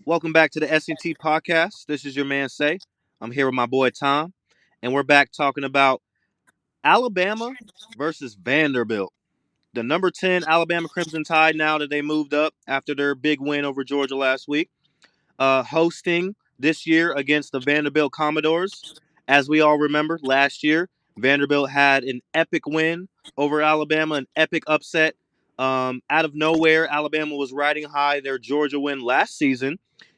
Welcome back to the S&T podcast. This is your man Say. I'm here with my boy Tom, and we're back talking about Alabama versus Vanderbilt. The number 10 Alabama Crimson Tide now that they moved up after their big win over Georgia last week, hosting this year against the Vanderbilt Commodores. As we all remember, last year, Vanderbilt had an epic win over Alabama, an epic upset. Out of nowhere, Alabama was riding high their Georgia win last season.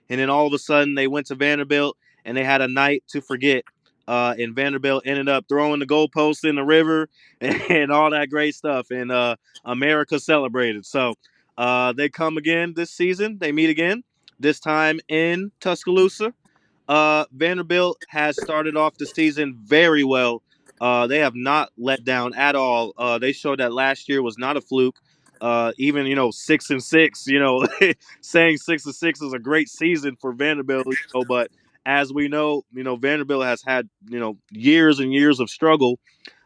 And then all of a sudden, they went to Vanderbilt and they had a night to forget. And Vanderbilt ended up throwing the goalposts in the river and all that great stuff. And America celebrated. So they come again this season. They meet again, this time in Tuscaloosa. Vanderbilt has started off the season very well. They have not let down at all. They showed that last year was not a fluke. Even 6-6, saying 6-6 is a great season for Vanderbilt. But as we know, Vanderbilt has had years and years of struggle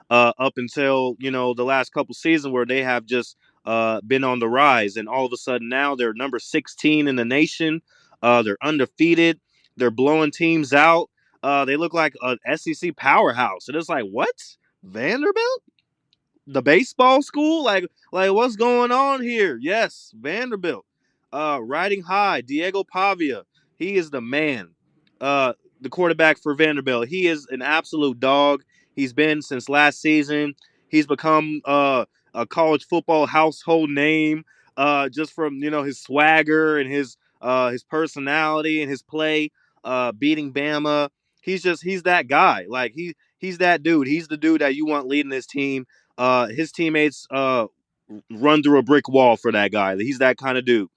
up until the last couple seasons where they have just been on the rise, and all of a sudden now they're number 16 in the nation. They're undefeated. They're blowing teams out. They look like an SEC powerhouse, and it's like, what? Vanderbilt, the baseball school? Like what's going on here? Yes, Vanderbilt. Riding high, Diego Pavia. He is the man. The quarterback for Vanderbilt. He is an absolute dog. He's been since last season. He's become a college football household name just from his swagger and his personality and his play beating Bama. He's that guy. Like he's that dude. He's the dude that you want leading this team. His teammates run through a brick wall for that guy. He's that kind of dude.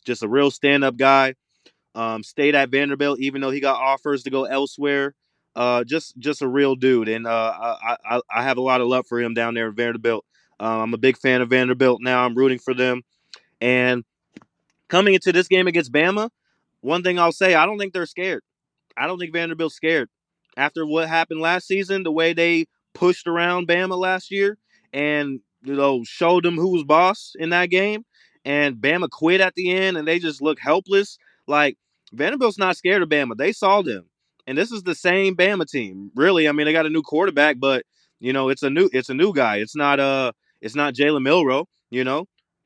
Just a real stand-up guy. Stayed at Vanderbilt even though he got offers to go elsewhere. Just a real dude, and I have a lot of love for him down there in Vanderbilt. I'm a big fan of Vanderbilt now. I'm rooting for them. And coming into this game against Bama, one thing I'll say, I don't think they're scared. I don't think Vanderbilt's scared. After what happened last season, the way they pushed around Bama last year and showed them who was boss in that game, and Bama quit at the end and they just look helpless. Like Vanderbilt's not scared of Bama. They saw them. And this is the same Bama team. Really, I mean, they got a new quarterback, but it's a new guy. It's not Jalen Milroe.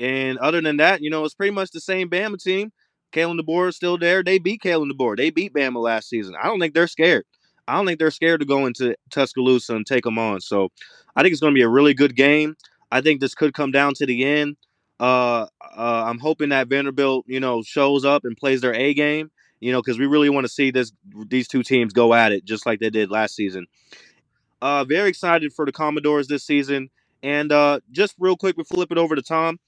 And other than that, it's pretty much the same Bama team. Kalen DeBoer is still there. They beat Kalen DeBoer. They beat Bama last season. I don't think they're scared. I don't think they're scared to go into Tuscaloosa and take them on. So I think it's going to be a really good game. I think this could come down to the end. I'm hoping that Vanderbilt, shows up and plays their A game, because we really want to see these two teams go at it just like they did last season. Very excited for the Commodores this season. And just real quick, we flip it over to Tom.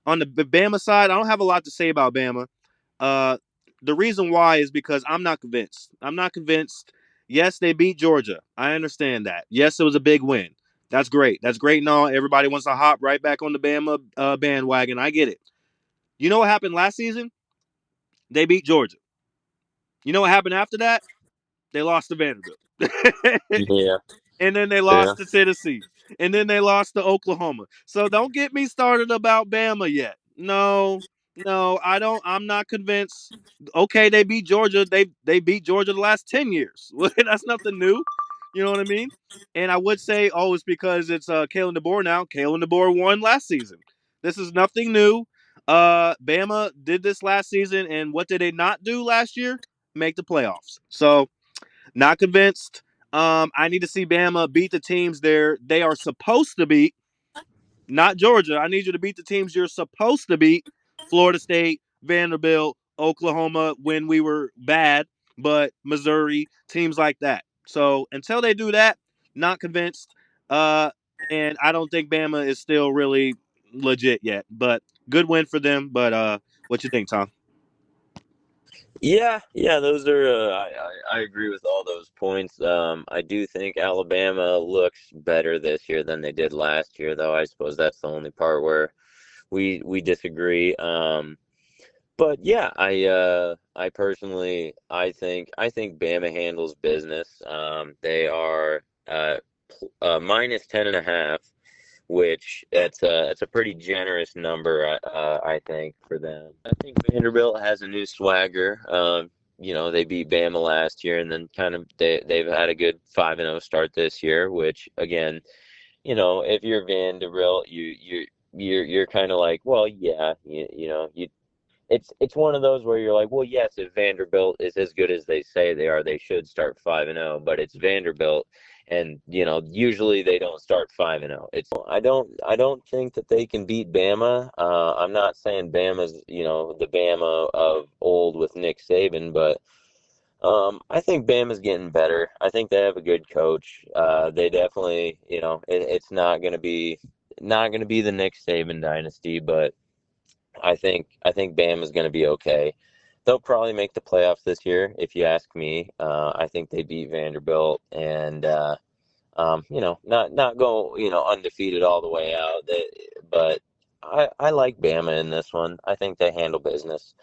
On the Bama side, I don't have a lot to say about Bama. Uh, the reason why is because I'm not convinced. I'm not convinced. Yes, they beat Georgia. I understand that. Yes, it was a big win. That's great. That's great and all. Everybody wants to hop right back on the Bama bandwagon. I get it. You know what happened last season? They beat Georgia. You know what happened after that? They lost to Vanderbilt. Yeah, And then they yeah. lost to Tennessee, and then they lost to Oklahoma. So don't get me started about Bama yet. No, no, I don't. I'm not convinced. Okay, they beat Georgia. They beat Georgia the last 10 years. That's nothing new. You know what I mean? And I would say, oh, it's because it's Kalen DeBoer now. Kalen DeBoer won last season. This is nothing new. Bama did this last season, and what did they not do last year? Make the playoffs. So not convinced. I need to see Bama beat the teams they are supposed to beat, not Georgia. I need you to beat the teams you're supposed to beat. Florida State, Vanderbilt, Oklahoma when we were bad, but Missouri, teams like that. So until they do that, not convinced. Uh, and I don't think Bama is still really legit yet. But good win for them. But what you think, Tom? Yeah. Those are. I agree with all those points. I do think Alabama looks better this year than they did last year, though. I suppose that's the only part where we disagree. But yeah, I personally I think Bama handles business. They are minus 10.5. which it's a pretty generous number, I think, for them. I think Vanderbilt has a new swagger. They beat Bama last year, and then kind of they've had a good 5-0 start this year. Which again, if you're Vanderbilt, you're kind of like, well, yeah, it's one of those where you're like, well, yes, if Vanderbilt is as good as they say they are, they should start 5-0. But it's Vanderbilt, and usually they don't start 5-0. I don't think that they can beat Bama. I'm not saying Bama's the Bama of old with Nick Saban, but I think Bama's getting better. I think they have a good coach. They definitely, it's not gonna be the Nick Saban dynasty, but I think Bam is going to be okay. They'll probably make the playoffs this year, if you ask me. I think they beat Vanderbilt and not go undefeated all the way out. But I like Bama in this one. I think they handle business.